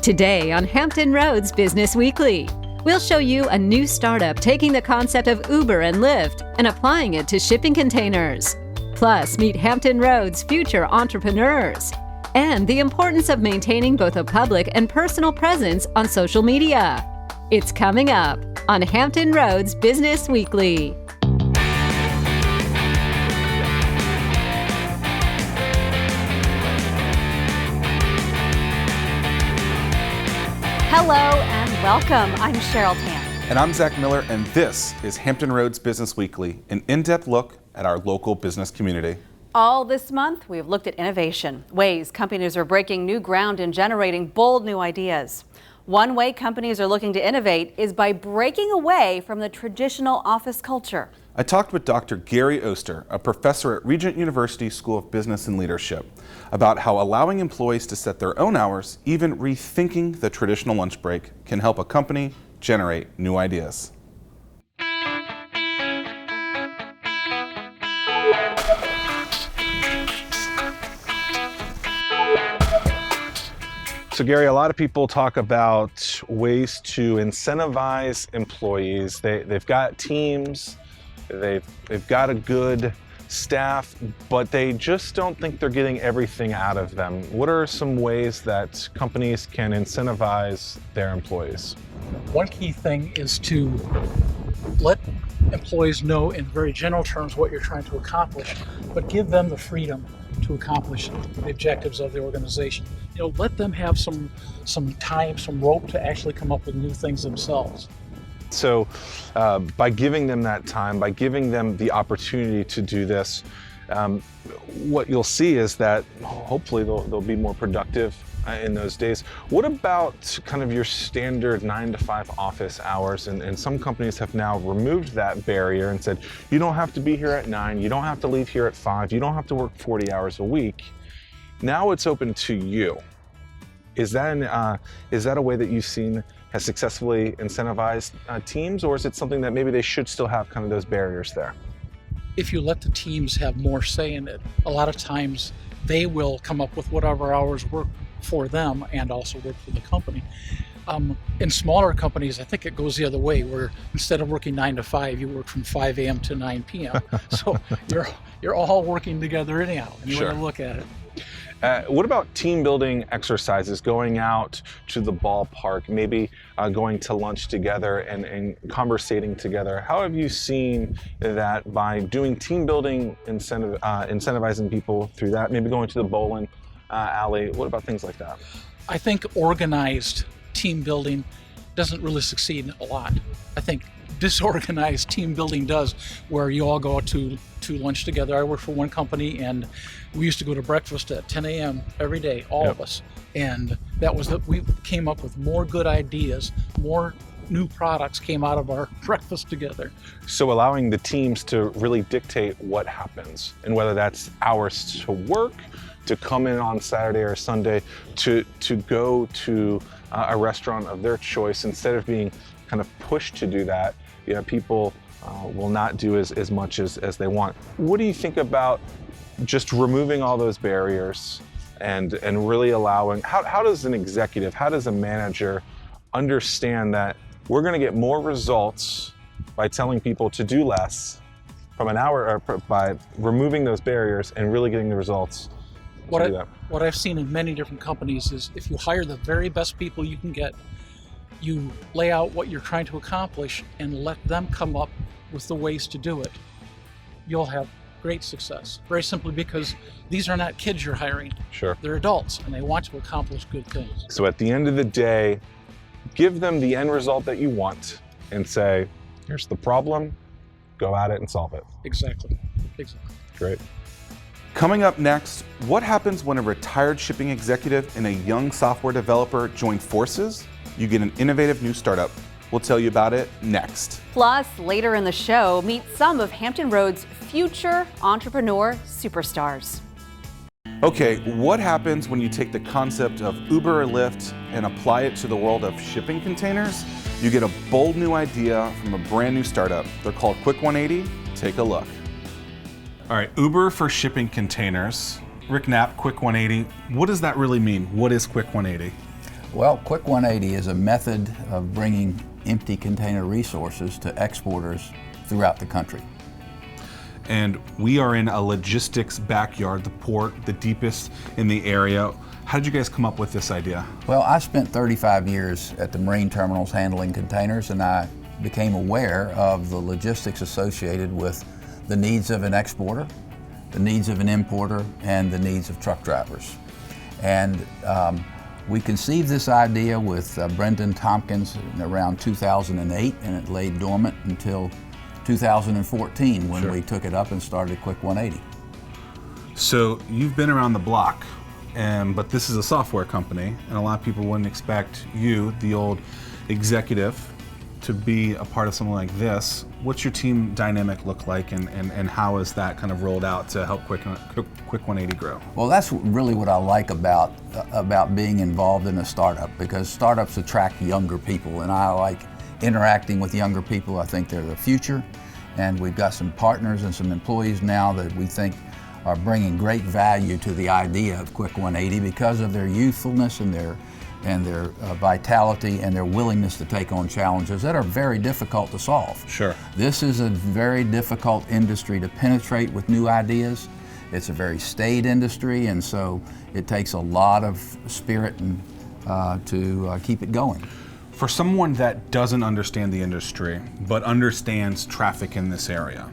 Today on Hampton Roads Business Weekly, we'll show you a new startup taking the concept of Uber and Lyft and applying it to shipping containers. Plus, meet Hampton Roads' future entrepreneurs and the importance of maintaining both a public and personal presence on social media. It's coming up on Hampton Roads Business Weekly. Hello and welcome. I'm Cheryl Tan. And I'm Zach Miller, and this is Hampton Roads Business Weekly, an in-depth look at our local business community. All this month, we've looked at innovation, ways companies are breaking new ground and generating bold new ideas. One way companies are looking to innovate is by breaking away from the traditional office culture. I talked with Dr. Gary Oster, a professor at Regent University School of Business and Leadership, about how allowing employees to set their own hours, even rethinking the traditional lunch break, can help a company generate new ideas. So Gary, a lot of people talk about ways to incentivize employees. They've got teams, they've got a good staff, but they just don't think they're getting everything out of them. What are some ways that companies can incentivize their employees? One key thing is to let employees know in very general terms what you're trying to accomplish, but give them the freedom to accomplish the objectives of the organization. Let them have some time, some rope to actually come up with new things themselves. So by giving them that time, by giving them the opportunity to do this, what you'll see is that hopefully they'll be more productive in those days. What about kind of your standard 9 to 5 office hours? And some companies have now removed that barrier and said, you don't have to be here at 9, you don't have to leave here at 5, you don't have to work 40 hours a week. Now it's open to you. Is that a way that you've seen has successfully incentivized teams, or is it something that maybe they should still have kind of those barriers there? If you let the teams have more say in it, a lot of times they will come up with whatever hours work for them and also work for the company. In smaller companies, I think it goes the other way, where instead of working 9 to 5, you work from 5 a.m. to 9 p.m. So you're all working together anyhow, and you want to look at it. What about team building exercises, going out to the ballpark, maybe going to lunch together and conversating together? How have you seen that by doing team building, incentivizing people through that, maybe going to the bowling alley? What about things like that? I think organized team building doesn't really succeed a lot. I think disorganized team building does, where you all go out to lunch together. I work for one company, and we used to go to breakfast at 10 a.m. every day, all of us. And we came up with more good ideas, more new products came out of our breakfast together. So allowing the teams to really dictate what happens, and whether that's hours to work, to come in on Saturday or Sunday, to go to a restaurant of their choice, instead of being kind of pushed to do that. People will not do as much as they want. What do you think about just removing all those barriers and really allowing, how does an executive, how does a manager understand that we're going to get more results by telling people to do less from an hour, or by removing those barriers and really getting the results? What I've seen in many different companies is, if you hire the very best people you can get, you lay out what you're trying to accomplish and let them come up with the ways to do it, you'll have great success. Very simply because these are not kids you're hiring. Sure. They're adults, and they want to accomplish good things. So at the end of the day, give them the end result that you want and say, here's the problem, go at it and solve it. Exactly. Great. Coming up next, what happens when a retired shipping executive and a young software developer join forces? You get an innovative new startup. We'll tell you about it next. Plus, later in the show, meet some of Hampton Roads' future entrepreneur superstars. Okay, what happens when you take the concept of Uber or Lyft and apply it to the world of shipping containers? You get a bold new idea from a brand new startup. They're called Quick 180. Take a look. All right, Uber for shipping containers. Knapp, Quick 180. What does that really mean? What is Quick 180? Well, Quick 180 is a method of bringing empty container resources to exporters throughout the country. And we are in a logistics backyard, the port, the deepest in the area. How did you guys come up with this idea? Well, I spent 35 years at the marine terminals handling containers, and I became aware of the logistics associated with the needs of an exporter, the needs of an importer, and the needs of truck drivers. And we conceived this idea with Brendan Tompkins in around 2008, and it lay dormant until 2014 when we took it up and started Quick 180. So you've been around the block, but this is a software company, and a lot of people wouldn't expect you, the old executive, to be a part of something like this. What's your team dynamic look like, and how is that kind of rolled out to help Quick 180 grow? Well, that's really what I like about being involved in a startup, because startups attract younger people, and I like interacting with younger people. I think they're the future, and we've got some partners and some employees now that we think are bringing great value to the idea of Quick 180 because of their youthfulness and their vitality and their willingness to take on challenges that are very difficult to solve. Sure. This is a very difficult industry to penetrate with new ideas. It's a very staid industry, and so it takes a lot of spirit and to keep it going. For someone that doesn't understand the industry, but understands traffic in this area,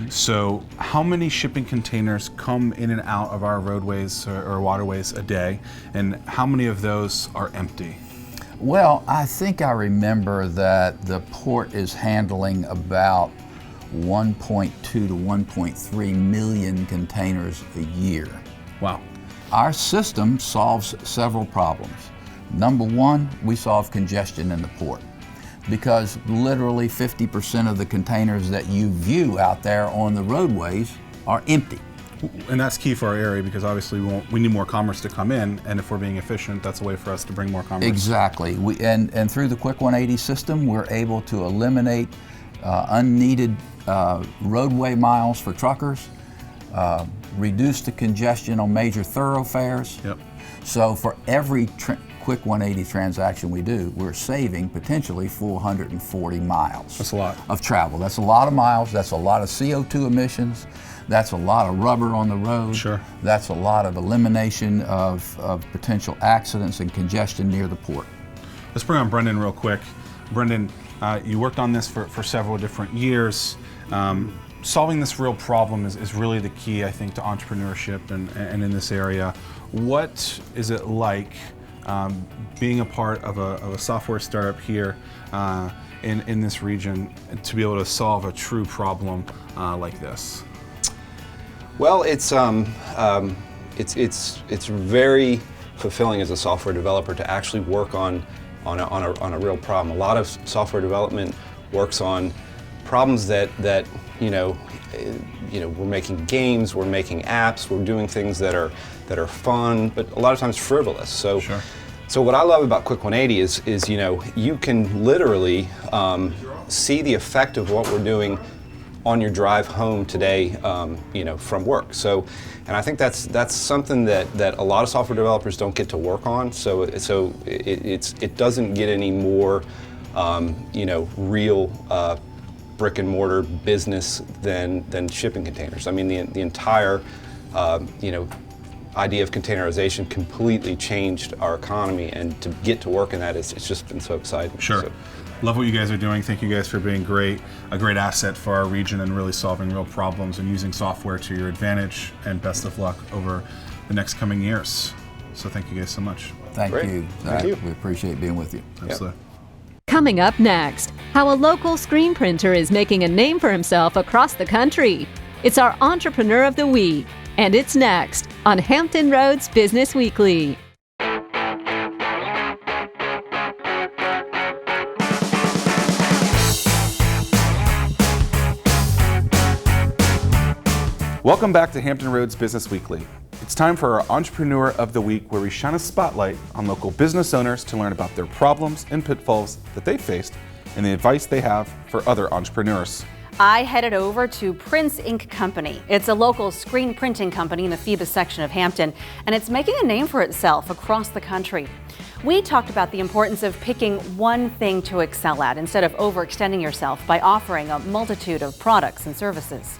so how many shipping containers come in and out of our roadways or waterways a day, and how many of those are empty? Well, I think I remember that the port is handling about 1.2 to 1.3 million containers a year. Wow. Our system solves several problems. Number one, we solve congestion in the port, because literally 50% of the containers that you view out there on the roadways are empty. And that's key for our area, because obviously we need more commerce to come in, and if we're being efficient, that's a way for us to bring more commerce. Exactly. And through the Quick 180 system, we're able to eliminate unneeded roadway miles for truckers, reduce the congestion on major thoroughfares. Yep. So for every Quick 180 transaction we do, we're saving potentially 440 miles. That's a lot of travel. That's a lot of miles. That's a lot of CO2 emissions. That's a lot of rubber on the road. Sure. That's a lot of elimination of potential accidents and congestion near the port. Let's bring on Brendan real quick. Brendan, you worked on this for several different years. Solving this real problem is really the key, I think, to entrepreneurship and in this area. What is it like being a part of a software startup here in this region to be able to solve a true problem like this? Well, it's very fulfilling as a software developer to actually work on a real problem. A lot of software development works on problems that we're making games, we're making apps, we're doing things that are fun, but a lot of times frivolous. So, sure. So what I love about Quick 180 is you can literally see the effect of what we're doing on your drive home today, from work. So, and I think that's something that a lot of software developers don't get to work on. So it doesn't get any more, real brick and mortar business than shipping containers. I mean, the entire, idea of containerization completely changed our economy, and to get to work in that, it's just been so exciting. Sure. So, love what you guys are doing. Thank you guys for being a great asset for our region and really solving real problems and using software to your advantage, and best of luck over the next coming years. So thank you guys so much. Thank Great. you. Thank you. We appreciate being with you. Absolutely. Coming up next, how a local screen printer is making a name for himself across the country. It's our Entrepreneur of the Week, and it's next on Hampton Roads Business Weekly. Welcome back to Hampton Roads Business Weekly. It's time for our Entrepreneur of the Week, where we shine a spotlight on local business owners to learn about their problems and pitfalls that they faced and the advice they have for other entrepreneurs. I headed over to Prince Ink Company. It's a local screen printing company in the Phoebus section of Hampton, and it's making a name for itself across the country. We talked about the importance of picking one thing to excel at instead of overextending yourself by offering a multitude of products and services.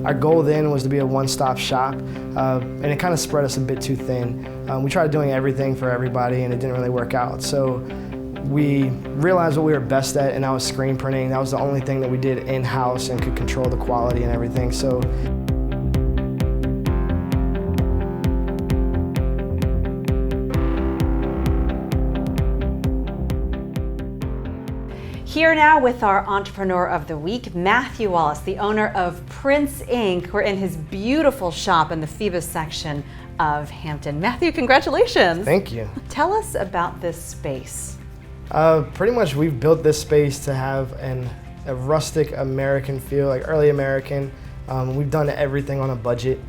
Our goal then was to be a one-stop shop, and it kind of spread us a bit too thin. We tried doing everything for everybody, and it didn't really work out. So we realized what we were best at, and that was screen printing. That was the only thing that we did in-house and could control the quality and everything. So here now with our Entrepreneur of the Week, Matthew Wallace, the owner of Prince Inc. We're in his beautiful shop in the Phoebus section of Hampton. Matthew, congratulations. thank you. Tell us about this space. Pretty much we've built this space to have a rustic American feel, like early American. We've done everything on a budget.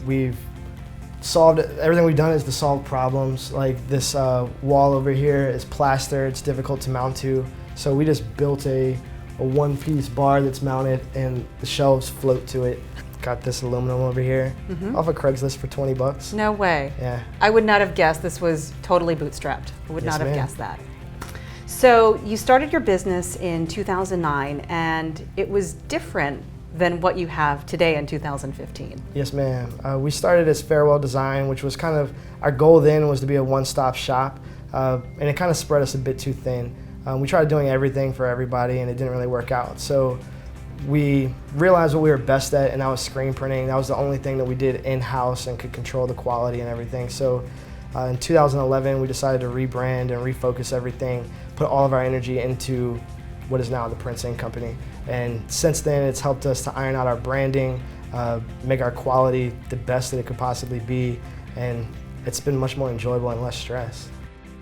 We've solved, everything we've done is to solve problems. Like this wall over here is plaster, it's difficult to mount to. So we just built a one-piece bar that's mounted and the shelves float to it. Got this aluminum over here off of Craigslist for 20 bucks. No way. Yeah. I would not have guessed this was totally bootstrapped. I would Yes, not have ma'am. guessed that. So you started your business in 2009 and it was different than what you have today in 2015. Yes, ma'am. We started as Farewell Design, which was kind of, our goal then was to be a one-stop shop, and it kind of spread us a bit too thin. We tried doing everything for everybody and it didn't really work out. So we realized what we were best at, and that was screen printing. That was the only thing that we did in-house and could control the quality and everything. So in 2011, we decided to rebrand and refocus everything, put all of our energy into what is now the Prince Inc. company. And since then, it's helped us to iron out our branding, make our quality the best that it could possibly be, and it's been much more enjoyable and less stress.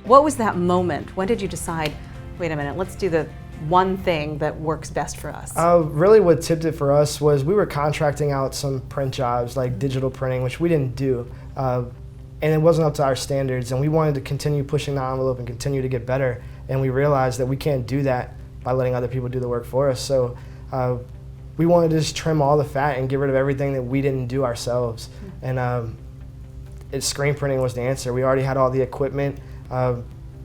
What was that moment? When did you decide, wait a minute, let's do the one thing that works best for us? Really what tipped it for us was we were contracting out some print jobs like digital printing, which we didn't do. And it wasn't up to our standards, and we wanted to continue pushing the envelope and continue to get better. And we realized that we can't do that by letting other people do the work for us. So we wanted to just trim all the fat and get rid of everything that we didn't do ourselves. And screen printing was the answer. We already had all the equipment,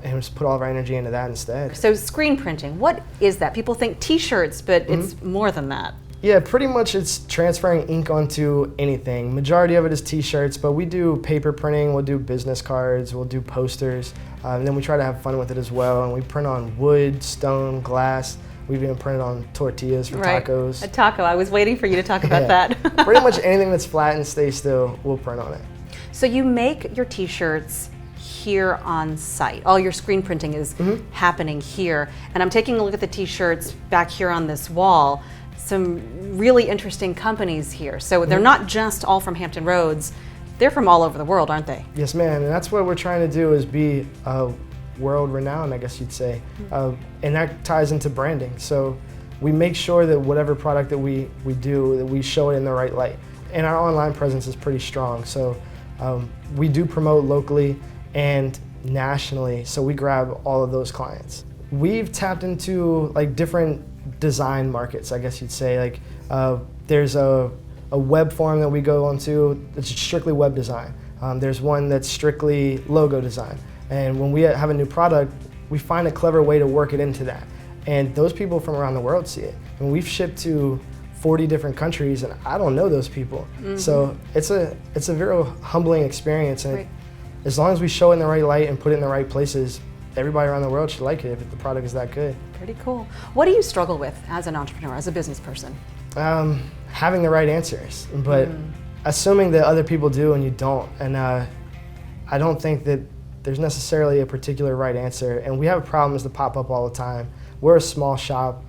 and just put all of our energy into that instead. So screen printing, what is that? People think t-shirts, but it's more than that. Yeah, pretty much it's transferring ink onto anything. Majority of it is t-shirts, but we do paper printing, we'll do business cards, we'll do posters, and then we try to have fun with it as well. And we print on wood, stone, glass. We've even printed on tortillas for tacos. A taco, I was waiting for you to talk about that. Pretty much anything that's flat and stays still, we'll print on it. So you make your t-shirts here on site. All your screen printing is happening here. And I'm taking a look at the t-shirts back here on this wall. Some really interesting companies here. So they're not just all from Hampton Roads, they're from all over the world, aren't they? Yes, ma'am, and that's what we're trying to do, is be world renowned, I guess you'd say. And that ties into branding. So we make sure that whatever product that we do, that we show it in the right light. And our online presence is pretty strong. So we do promote locally and nationally, so we grab all of those clients. We've tapped into like different design markets, I guess you'd say. Like there's a web forum that we go onto that's strictly web design. There's one that's strictly logo design. And when we have a new product, we find a clever way to work it into that. And those people from around the world see it. And we've shipped to 40 different countries, and I don't know those people. So it's a very humbling experience. And as long as we show it in the right light and put it in the right places, everybody around the world should like it if the product is that good. Pretty cool. What do you struggle with as an entrepreneur, as a business person? Having the right answers, but assuming that other people do and you don't. And I don't think that there's necessarily a particular right answer. And we have problems that pop up all the time. We're a small shop,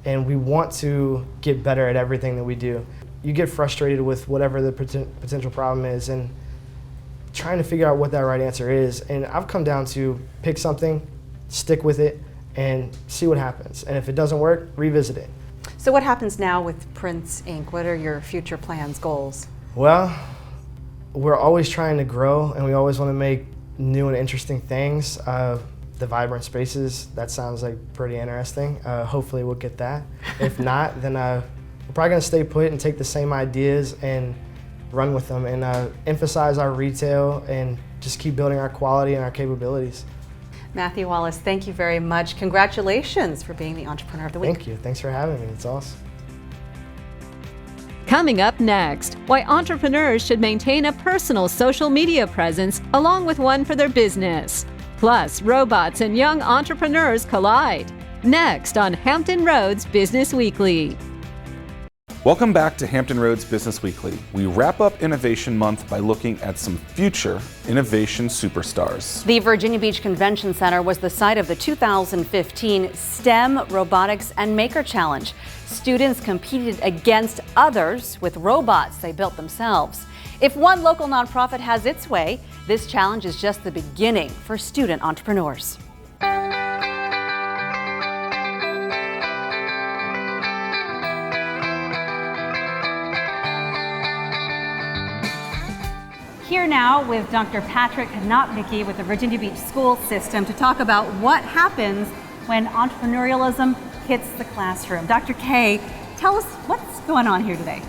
and we want to get better at everything that we do. You get frustrated with whatever the potential problem is, and trying to figure out what that right answer is. And I've come down to pick something, stick with it, and see what happens. And if it doesn't work, revisit it. So what happens now with Prince Inc.? What are your future plans, goals? Well, we're always trying to grow, and we always want to make new and interesting things. The vibrant spaces, that sounds like pretty interesting. Hopefully we'll get that. If not, then we're probably going to stay put and take the same ideas and run with them and emphasize our retail and just keep building our quality and our capabilities. Matthew Wallace, thank you very much. Congratulations for being the Entrepreneur of the Week. Thank you. Thanks for having me. It's awesome. Coming up next, why entrepreneurs should maintain a personal social media presence along with one for their business. Plus, robots and young entrepreneurs collide. Next on Hampton Roads Business Weekly. Welcome back to Hampton Roads Business Weekly. We wrap up Innovation Month by looking at some future innovation superstars. The Virginia Beach Convention Center was the site of the 2015 STEM, Robotics, and Maker Challenge. Students competed against others with robots they built themselves. If one local nonprofit has its way, this challenge is just the beginning for student entrepreneurs. Here now with Dr. Patrick Konopnicki with the Virginia Beach School System to talk about what happens when entrepreneurialism hits the classroom. Dr. K, tell us what's going on here today.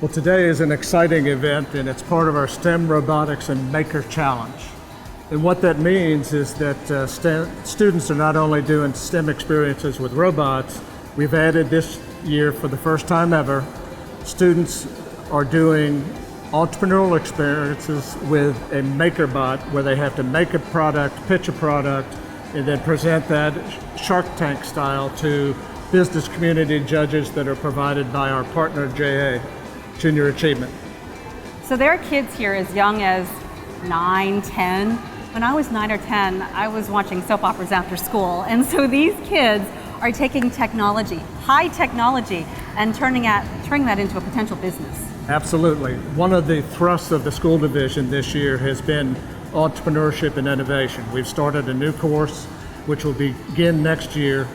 Well, today is an exciting event and it's part of our STEM, Robotics, and Maker Challenge. And what that means is that students are not only doing STEM experiences with robots, we've added this year for the first time ever, students are doing entrepreneurial experiences with a MakerBot where they have to make a product, pitch a product, and then present that Shark Tank style to business community judges that are provided by our partner JA, Junior Achievement. So there are kids here as young as 9, 10. When I was 9 or 10, I was watching soap operas after school. And so these kids are taking technology, high technology, and turning that into a potential business. Absolutely. One of the thrusts of the school division this year has been entrepreneurship and innovation. We've started a new course which will begin next year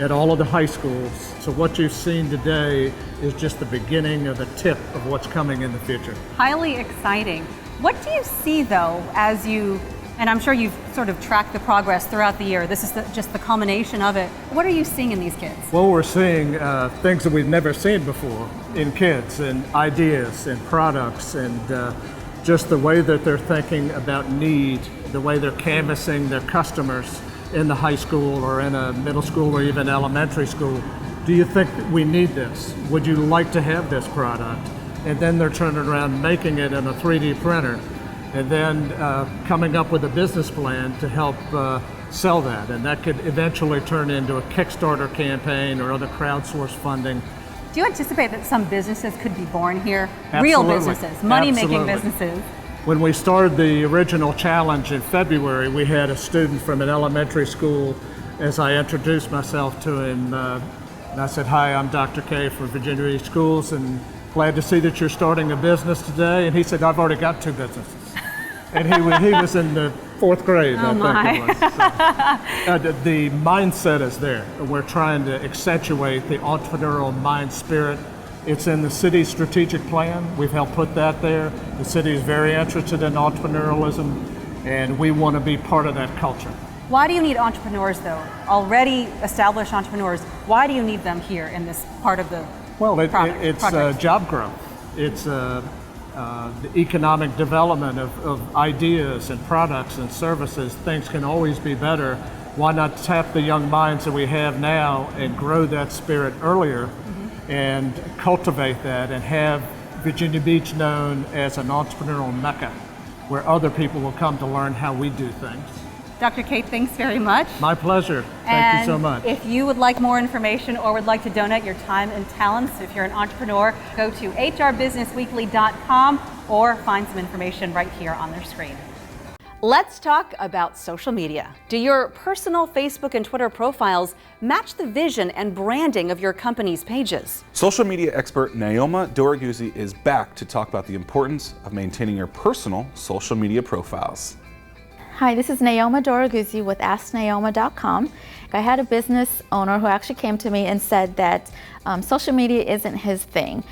at all of the high schools. So what you've seen today is just the beginning of the tip of what's coming in the future. Highly exciting. What do you see though as you, and I'm sure you've sort of tracked the progress throughout the year, this is just the culmination of it. What are you seeing in these kids? Well, we're seeing things that we've never seen before in kids, and ideas and products, and just the way that they're thinking about need, the way they're canvassing their customers in the high school or in a middle school or even elementary school. Do you think that we need this? Would you like to have this product? And then they're turning around making it in a 3D printer and then coming up with a business plan to help sell that. And that could eventually turn into a Kickstarter campaign or other crowdsourced funding. Do you anticipate that some businesses could be born here? Absolutely. Real businesses, money-making Absolutely. businesses? When we started the original challenge in February, we had a student from an elementary school. As I introduced myself to him, and I said, "Hi, I'm Dr. K from Virginia Beach Schools, and glad to see that you're starting a business today." And he said, "I've already got 2 businesses." And he was in the 4th grade, Oh I think it was. So, the mindset is there. We're trying to accentuate the entrepreneurial mind spirit. It's in the city's strategic plan. We've helped put that there. The city is very interested in entrepreneurialism, and we want to be part of that culture. Why do you need entrepreneurs though? Already established entrepreneurs, why do you need them here in this part of the It's job growth. It's the economic development of ideas and products and services. Things can always be better. Why not tap the young minds that we have now and grow that spirit earlier and cultivate that and have Virginia Beach known as an entrepreneurial mecca where other people will come to learn how we do things. Dr. Kate, thanks very much. My pleasure. Thank you so much. If you would like more information or would like to donate your time and talents, if you're an entrepreneur, go to hrbusinessweekly.com or find some information right here on their screen. Let's talk about social media. Do your personal Facebook and Twitter profiles match the vision and branding of your company's pages? Social media expert Naoma Doraguzzi is back to talk about the importance of maintaining your personal social media profiles. Hi, this is Naoma Doraguzzi with AskNaoma.com. I had a business owner who actually came to me and said that social media isn't his thing.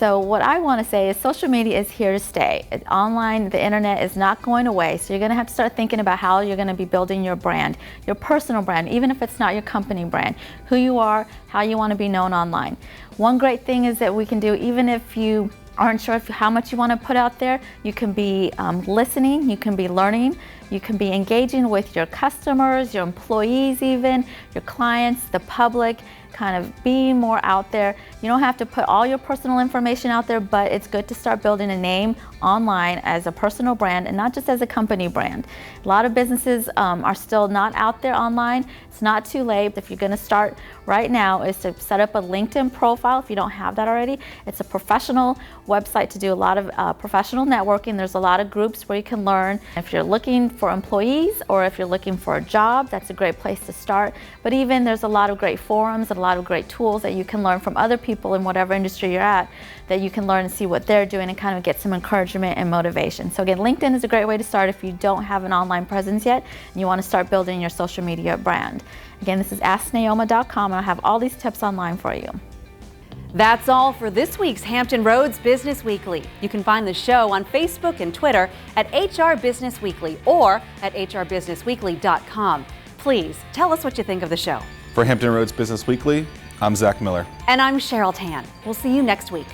So what I want to say is social media is here to stay. Online, the internet is not going away. So you're going to have to start thinking about how you're going to be building your brand, your personal brand, even if it's not your company brand, who you are, how you want to be known online. One great thing is that we can do, even if you aren't sure how much you want to put out there, you can be listening, you can be learning, you can be engaging with your customers, your employees even, your clients, the public, kind of being more out there. You don't have to put all your personal information out there, but it's good to start building a name online as a personal brand and not just as a company brand. A lot of businesses are still not out there online. It's not too late. If you're going to start right now, is to set up a LinkedIn profile if you don't have that already. It's a professional website to do a lot of professional networking. There's a lot of groups where you can learn. If you're looking for employees or if you're looking for a job, that's a great place to start. But even there's a lot of great forums and a lot of great tools that you can learn from other people in whatever industry you're at, that you can learn and see what they're doing and kind of get some encouragement and motivation. So again, LinkedIn is a great way to start if you don't have an online presence yet and you want to start building your social media brand. Again, this is AskNaoma.com, and I have all these tips online for you. That's all for this week's Hampton Roads Business Weekly. You can find the show on Facebook and Twitter at HR Business Weekly or at hrbusinessweekly.com. Please tell us what you think of the show. For Hampton Roads Business Weekly, I'm Zach Miller. And I'm Cheryl Tan. We'll see you next week.